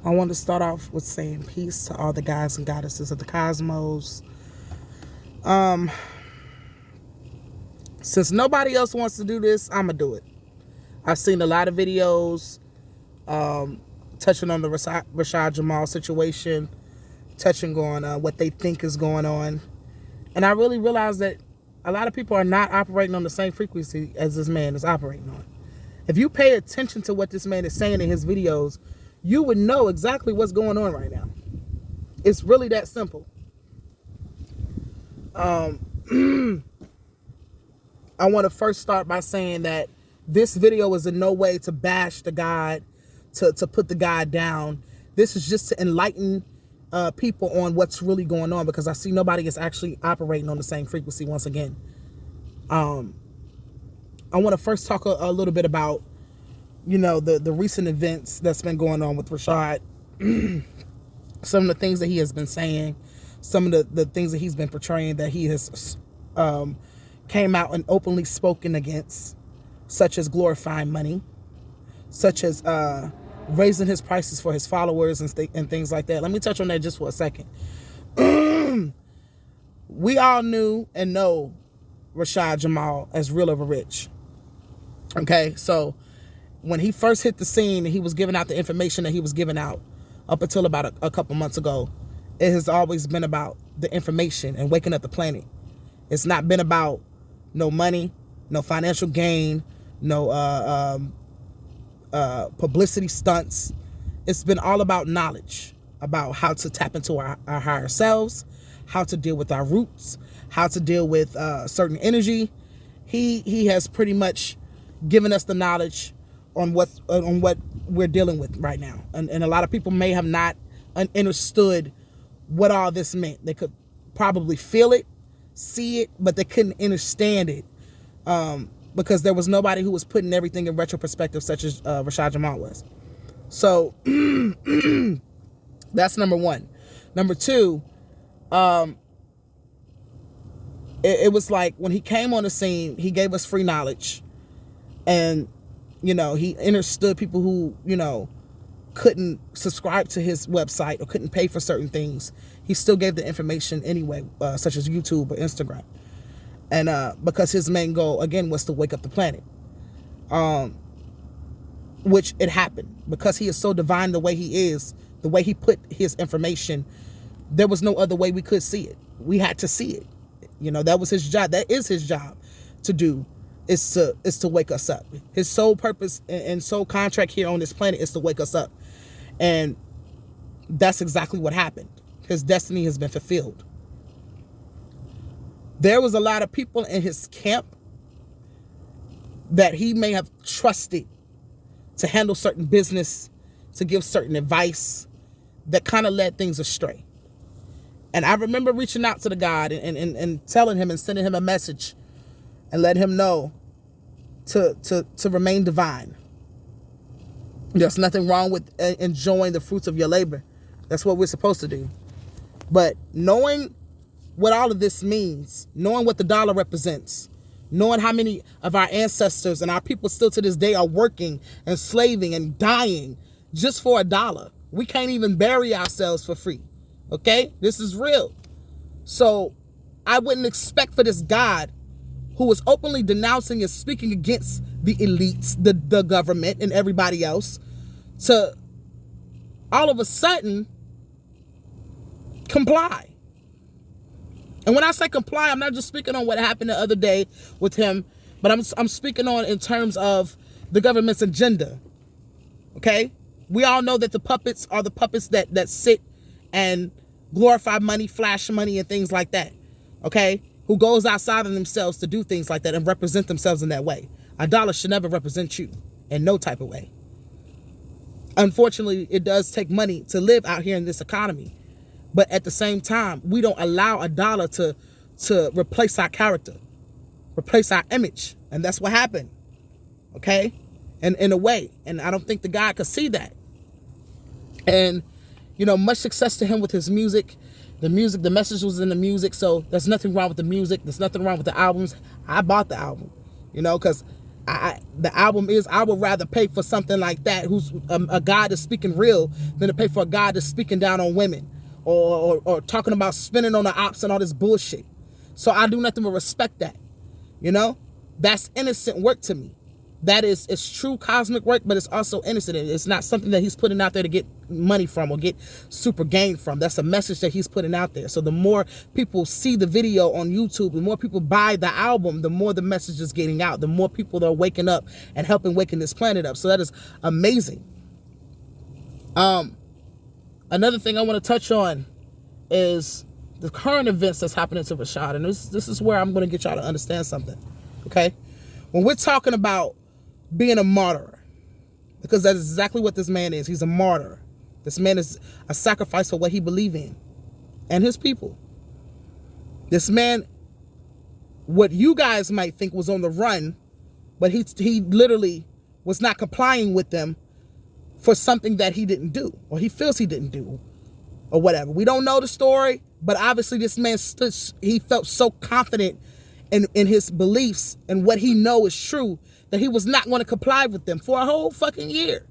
I want to start off with saying peace to all the guys and goddesses of the cosmos. Since nobody else wants to do this, I'm going to do it. I've seen a lot of videos touching on the RASHAD JAMAL situation, touching on what they think is going on. And I really realized that a lot of people are not operating on the same frequency as this man is operating on. If you pay attention to what this man is saying in his videos, you would know exactly what's going on right now. It's really that simple. I want to first start by saying that this video is in no way to bash the God, to put the God down. This is just to enlighten people on what's really going on, because I see nobody is actually operating on the same frequency once again. I want to first talk a little bit about, you know, the recent events that's been going on with RASHAD. Some of the things that he has been saying, some of the things that he's been portraying, that he has came out and openly spoken against, such as glorifying money, such as raising his prices for his followers and things like that. Let me touch on that just for a second. We all knew and know RASHAD JAMAL as real over rich. Okay, so when he first hit the scene and he was giving out the information that he was giving out up until about a couple months ago, it has always been about the information and waking up the planet. It's not been about no money, no financial gain, no publicity stunts. It's been all about knowledge, about how to tap into our higher selves, how to deal with our roots, how to deal with certain energy. He has pretty much given us the knowledge on what we're dealing with right now. And a lot of people may have not understood what all this meant. They could probably feel it, see it, but they couldn't understand it because there was nobody who was putting everything in retro perspective, such as RASHAD JAMAL was. So that's number one. Number two, it was like when he came on the scene, he gave us free knowledge. And, you know, he understood people who, you know, couldn't subscribe to his website or couldn't pay for certain things. He still gave the information anyway, such as YouTube or Instagram. And because his main goal, again, was to wake up the planet. Which it happened. Because he is so divine the way he is, the way he put his information, there was no other way we could see it. We had to see it. You know, that was his job. That is his job to do, is to wake us up. His sole purpose and sole contract here on this planet is to wake us up. And that's exactly what happened. His destiny has been fulfilled. There was a lot of people in his camp that he may have trusted to handle certain business, to give certain advice, that kind of led things astray. And I remember reaching out to the God and telling him and sending him a message and letting him know to remain divine. There's nothing wrong with enjoying the fruits of your labor. That's what we're supposed to do. But knowing what all of this means, knowing what the dollar represents, knowing how many of our ancestors and our people still to this day are working and slaving and dying just for $1. We can't even bury ourselves for free. Okay? This is real. So I wouldn't expect for this God, who was openly denouncing and speaking against the elites, the government, and everybody else, to all of a sudden comply. And when I say comply, I'm not just speaking on what happened the other day with him, but I'm speaking on in terms of the government's agenda. Okay? We all know that the puppets are the puppets that sit and glorify money, flash money, and things like that. Okay? Who goes outside of themselves to do things like that and represent themselves in that way. $1 should never represent you in no type of way. Unfortunately, it does take money to live out here in this economy. But at the same time, we don't allow $1 to replace our character, replace our image. And that's what happened. Okay? And in a way. And I don't think the guy could see that. And, you know, much success to him with his music. The message was in the music. So there's nothing wrong with the music. There's nothing wrong with the albums. I bought the album, you know, because the album is, I would rather pay for something like that, who's a God that's speaking real, than to pay for a God that's speaking down on women or talking about spinning on the ops and all this bullshit. So I do nothing but respect that. You know, that's innocent work to me. That is, it's true cosmic work, but it's also innocent. It's not something that he's putting out there to get money from or get super gain from. That's a message that he's putting out there. So the more people see the video on YouTube, the more people buy the album, the more the message is getting out, the more people are waking up and helping waking this planet up. So that is amazing. Another thing I want to touch on is the current events that's happening to RASHAD. And this is where I'm going to get y'all to understand something. Okay? When we're talking about being a martyr, because that is exactly what this man is. He's a martyr. This man is a sacrifice for what he believes in and his people. This man, what you guys might think was on the run, but he literally was not complying with them for something that he didn't do, or he feels he didn't do, or whatever. We don't know the story, but obviously this man he felt so confident in his beliefs and what he knows is true, that he was not going to comply with them for a whole fucking year.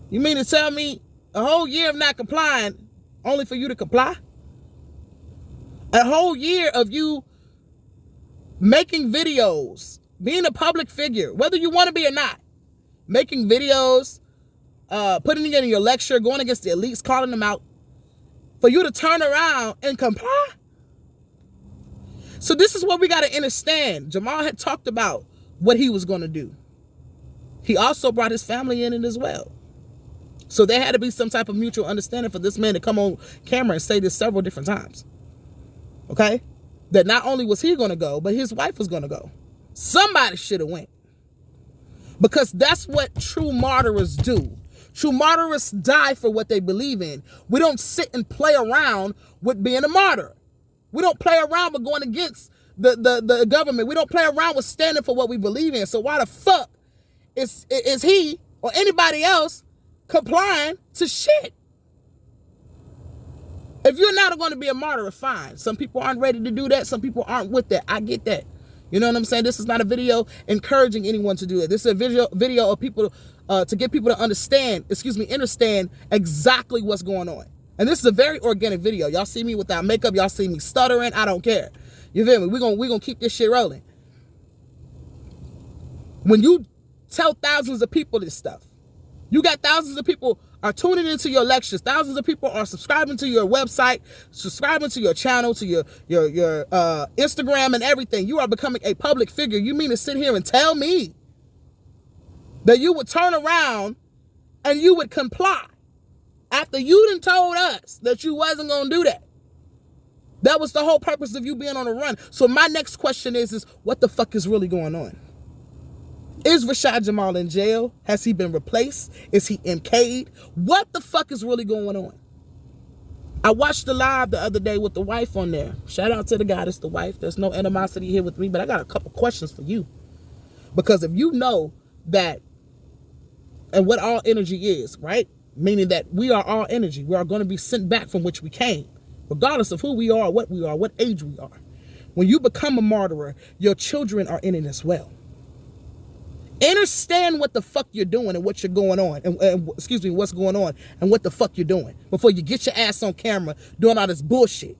You mean to tell me a whole year of not complying only for you to comply? A whole year of you making videos, being a public figure, whether you want to be or not, making videos, putting it in your lecture, going against the elites, calling them out, for you to turn around and comply? So this is what we got to understand. Jamal had talked about what he was going to do. He also brought his family in it as well. So there had to be some type of mutual understanding for this man to come on camera and say this several different times. Okay? That not only was he going to go, but his wife was going to go. Somebody should have went. Because that's what true martyrs do. True martyrs die for what they believe in. We don't sit and play around with being a martyr. We don't play around with going against the government. We don't play around with standing for what we believe in. So why the fuck is he or anybody else complying to shit? If you're not going to be a martyr, fine. Some people aren't ready to do that. Some people aren't with that. I get that. You know what I'm saying? This is not a video encouraging anyone to do it. This is a video of people to get people to understand exactly what's going on. And this is a very organic video. Y'all see me without makeup. Y'all see me stuttering. I don't care. You feel me? We're gonna keep this shit rolling. When you tell thousands of people this stuff, you got thousands of people are tuning into your lectures. Thousands of people are subscribing to your website, subscribing to your channel, to your Instagram and everything. You are becoming a public figure. You mean to sit here and tell me that you would turn around and you would comply after you done told us that you wasn't going to do that? That was the whole purpose of you being on the run. So my next question is what the fuck is really going on? Is RASHAD Jamal in jail? Has he been replaced? Is he MK'd? What the fuck is really going on? I watched the live the other day with the wife on there. Shout out to the guy that's the wife. There's no animosity here with me, but I got a couple questions for you. Because if you know that, and what all energy is, right? Meaning that we are all energy. We are going to be sent back from which we came, regardless of who we are, what age we are. When you become a martyr, your children are in it as well. Understand what the fuck you're doing and what you're going on, and what's going on and what the fuck you're doing before you get your ass on camera doing all this bullshit.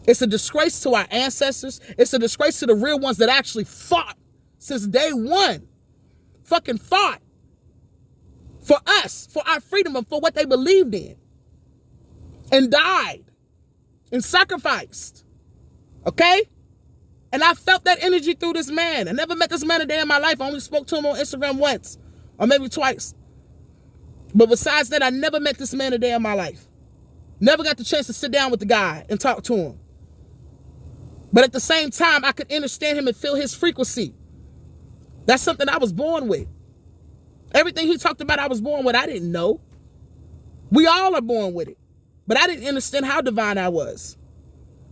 It's a disgrace to our ancestors. It's a disgrace to the real ones that actually fought since day one. Fucking fought for us, for our freedom, and for what they believed in, and died and sacrificed. Okay? And I felt that energy through this man. I never met this man a day in my life. I only spoke to him on Instagram once, or maybe twice. But besides that, I never met this man a day in my life. Never got the chance to sit down with the guy and talk to him. But at the same time, I could understand him and feel his frequency. That's something I was born with. Everything he talked about, I was born with. I didn't know. We all are born with it. But I didn't understand how divine I was.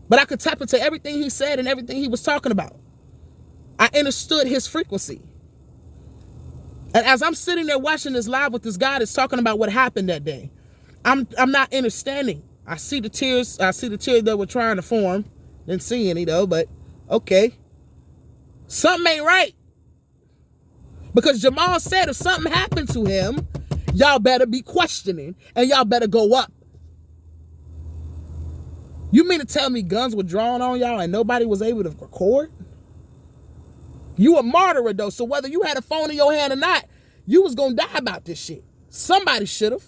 But I could tap into everything he said and everything he was talking about. I understood his frequency. And as I'm sitting there watching this live with this guy that's talking about what happened that day, I'm not understanding. I see the tears. I see the tears that were trying to form. Didn't see any though, but okay. Something ain't right. Because Jamal said if something happened to him, y'all better be questioning and y'all better go up. You mean to tell me guns were drawn on y'all and nobody was able to record? You a martyr though, so whether you had a phone in your hand or not, you was gonna die about this shit. Somebody should have.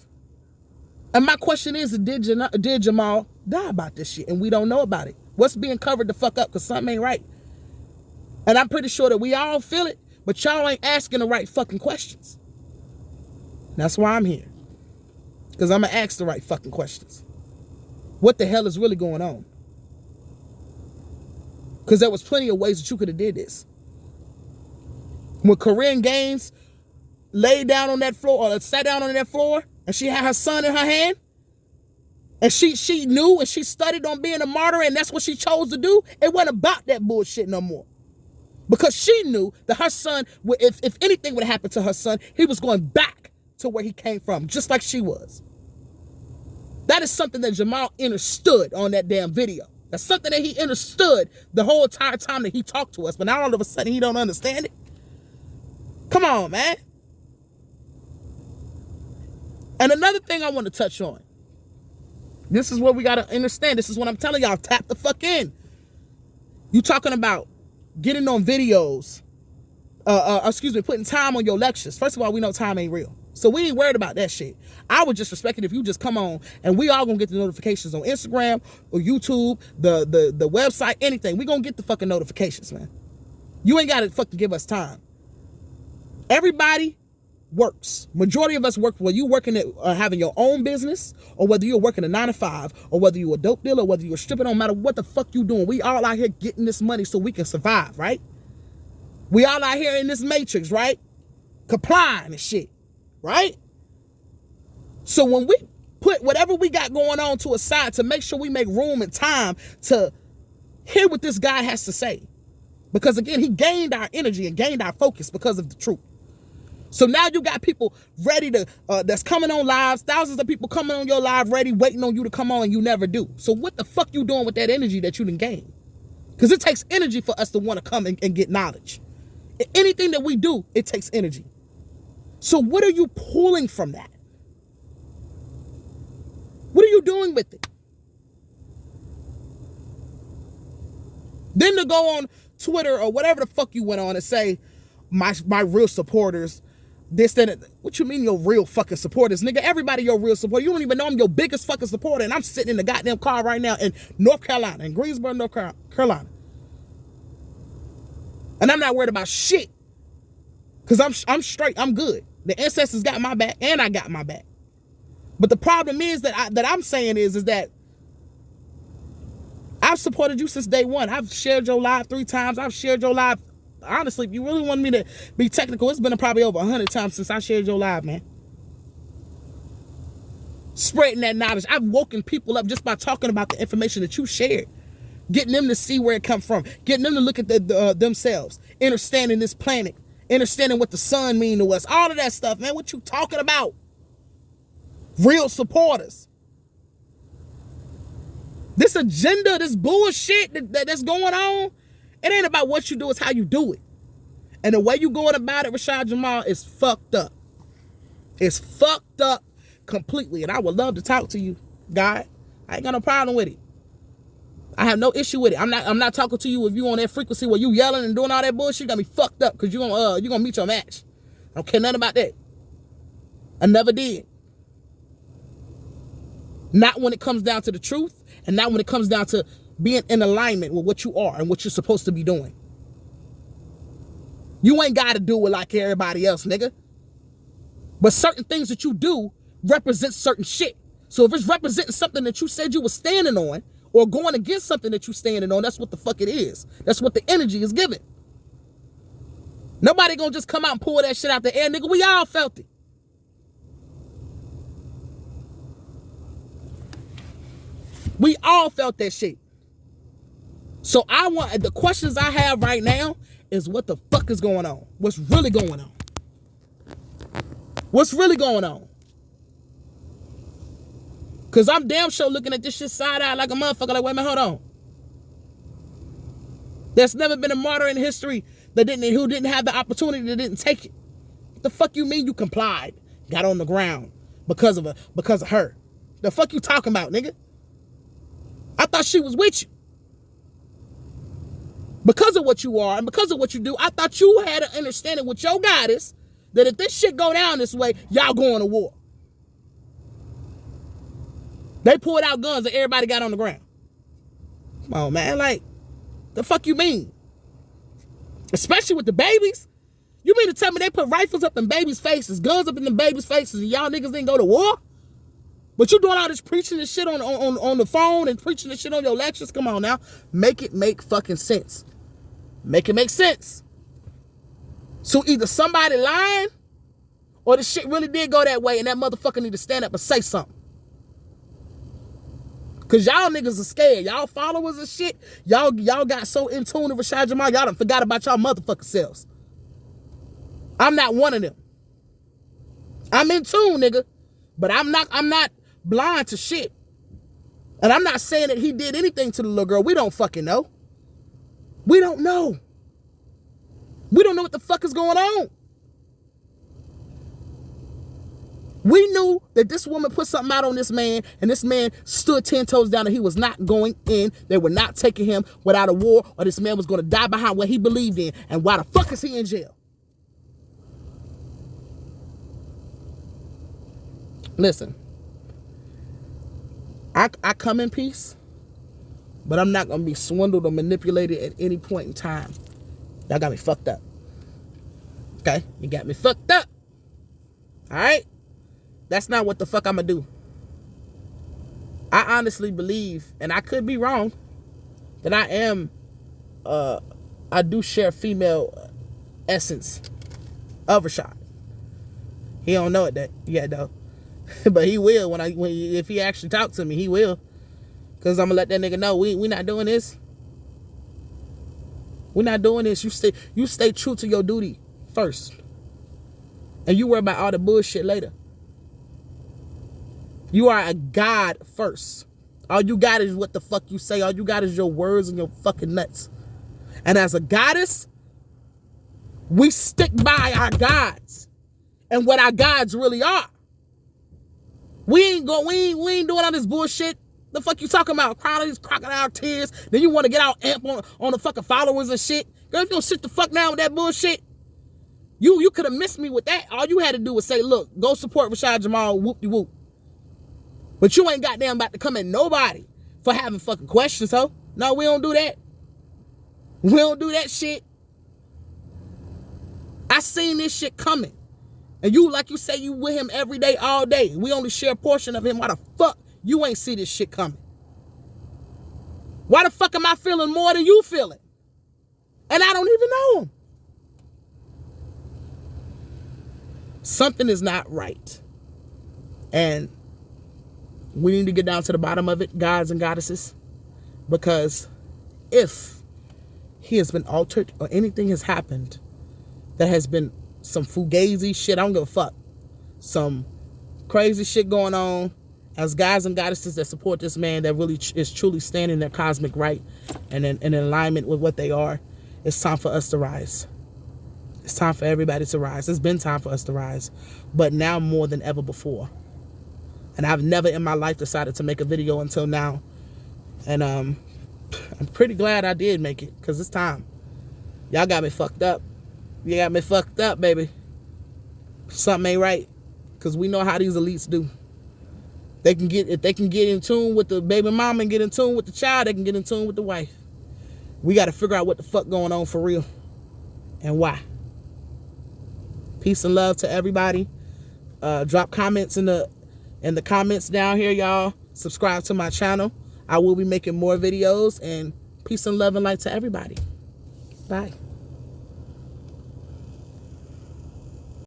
And my question is, did Jamal die about this shit? And we don't know about it. What's being covered the fuck up? Because something ain't right. And I'm pretty sure that we all feel it, but y'all ain't asking the right fucking questions. That's why I'm here. Because I'm going to ask the right fucking questions. What the hell is really going on? Because there was plenty of ways that you could have did this. When Corinne Gaines laid down on that floor, or sat down on that floor, and she had her son in her hand, and she knew and she studied on being a martyr, and that's what she chose to do, it wasn't about that bullshit no more. Because she knew that her son, if anything would happen to her son, he was going back to where he came from, just like she was. That is something that Jamal understood on that damn video. That's something that he understood the whole entire time that he talked to us, but now all of a sudden he don't understand it. Come on, man. And another thing I want to touch on. This is what we got to understand. This is what I'm telling y'all. Tap the fuck in. You talking about getting on videos, putting time on your lectures. First of all, we know time ain't real. So we ain't worried about that shit. I would just respect it if you just come on and we all gonna get the notifications on Instagram or YouTube, the website, anything. We gonna get the fucking notifications, man. You ain't gotta fucking give us time. Everybody works. Majority of us work, whether you working at having your own business or whether you're working a 9 to 5 or whether you're a dope dealer or whether you're stripping, no matter what the fuck you doing. We all out here getting this money so we can survive, right? We all out here in this matrix, right? Complying and shit, right? So when we put whatever we got going on to a side to make sure we make room and time to hear what this guy has to say. Because again, he gained our energy and gained our focus because of the truth. So now you got people ready to, that's coming on lives, thousands of people coming on your live ready, waiting on you to come on, and you never do. So what the fuck you doing with that energy that you done gained? Because it takes energy for us to want to come and get knowledge. Anything that we do, it takes energy. So what are you pulling from that? What are you doing with it? Then to go on Twitter or whatever the fuck you went on and say, my real supporters, this, that, what you mean your real fucking supporters? Nigga, everybody your real supporter. You don't even know I'm your biggest fucking supporter, and I'm sitting in the goddamn car right now in North Carolina, in Greensboro, North Carolina. And I'm not worried about shit. Because I'm straight, I'm good. The ancestors got my back, and I got my back. But the problem is that I'm saying is that I've supported you since day one. I've shared your live 3 times. I've shared your live. Honestly, if you really want me to be technical, it's been probably over 100 times since I shared your live, man. Spreading that knowledge. I've woken people up just by talking about the information that you shared. Getting them to see where it come from. Getting them to look at themselves. Understanding this planet. Understanding what the sun mean to us. All of that stuff, man. What you talking about? Real supporters. This agenda, this bullshit that's going on, it ain't about what you do, it's how you do it. And the way you going about it, RASHAD Jamal, is fucked up. It's fucked up completely. And I would love to talk to you, guy. I ain't got no problem with it. I have no issue with it. I'm not talking to you if you on that frequency where you yelling and doing all that bullshit. You got me fucked up because you gonna meet your match. I don't care nothing about that. I never did. Not when it comes down to the truth, and not when it comes down to being in alignment with what you are and what you're supposed to be doing. You ain't got to do it like everybody else, nigga. But certain things that you do represent certain shit. So if it's representing something that you said you were standing on, or going against something that you standing on, that's what the fuck it is. That's what the energy is giving. Nobody gonna just come out and pull that shit out the air, nigga. We all felt it. We all felt that shit. So the questions I have right now is what the fuck is going on? What's really going on? What's really going on? Because I'm damn sure looking at this shit side eye like a motherfucker. Like, wait a minute, hold on. There's never been a martyr in history who didn't have the opportunity, that didn't take it. The fuck you mean you complied? Got on the ground because of her. The fuck you talking about, nigga? I thought she was with you. Because of what you are and because of what you do, I thought you had an understanding with your goddess that if this shit go down this way, y'all going to war. They pulled out guns and everybody got on the ground. Come on, man. Like, the fuck you mean? Especially with the babies. You mean to tell me they put rifles up in babies' faces, guns up in the babies' faces, and y'all niggas didn't go to war? But you doing all this preaching and shit on the phone and preaching and shit on your lectures? Come on now. Make it make fucking sense. Make it make sense. So either somebody lying or the shit really did go that way and that motherfucker need to stand up and say something. Cause y'all niggas are scared. Y'all followers and shit. Y'all got so in tune with RASHAD JAMAL, y'all done forgot about y'all motherfucking selves. I'm not one of them. I'm in tune, nigga. But I'm not blind to shit. And I'm not saying that he did anything to the little girl. We don't fucking know. We don't know. We don't know what the fuck is going on. We knew that this woman put something out on this man, and this man stood 10 toes down and he was not going in. They were not taking him without a war, or this man was going to die behind what he believed in. And why the fuck is he in jail? Listen, I come in peace, but I'm not going to be swindled or manipulated at any point in time. Y'all got me fucked up. Okay? You got me fucked up. All right? That's not what the fuck I'm going to do. I honestly believe, and I could be wrong, that I do share female essence of RASHAD. He don't know it that yet though. But he will if he actually talk to me, he will. Cause I'm gonna let that nigga know we not doing this. We're not doing this. You stay true to your duty first. And you worry about all the bullshit later. You are a god first. All you got is what the fuck you say. All you got is your words and your fucking nuts. And as a goddess, we stick by our gods and what our gods really are. We ain't doing all this bullshit. The fuck you talking about? Crying all these crocodile tears. Then you want to get out amp on the fucking followers and shit. Girl, if you don't sit the fuck down with that bullshit, you could have missed me with that. All you had to do was say, look, go support RASHAD JAMAL, whoop-de-whoop. But you ain't goddamn about to come at nobody for having fucking questions, ho. No, we don't do that. We don't do that shit. I seen this shit coming. And you, like you say, you with him every day, all day. We only share a portion of him. Why the fuck you ain't see this shit coming? Why the fuck am I feeling more than you feeling? And I don't even know him. Something is not right. And we need to get down to the bottom of it, gods and goddesses. Because if he has been altered or anything has happened that has been some fugazi shit, I don't give a fuck. Some crazy shit going on as guys and goddesses that support this man that really is truly standing their cosmic right and in alignment with what they are. It's time for us to rise. It's time for everybody to rise. It's been time for us to rise, but now more than ever before. And I've never in my life decided to make a video until now. And I'm pretty glad I did make it, because it's time. Y'all got me fucked up. You got me fucked up, baby. Something ain't right. Because we know how these elites do. If they can get in tune with the baby mama and get in tune with the child, they can get in tune with the wife. We got to figure out what the fuck going on for real. And why. Peace and love to everybody. Drop comments in the comments down here, y'all. Subscribe to my channel. I will be making more videos. And peace and love and light to everybody. Bye.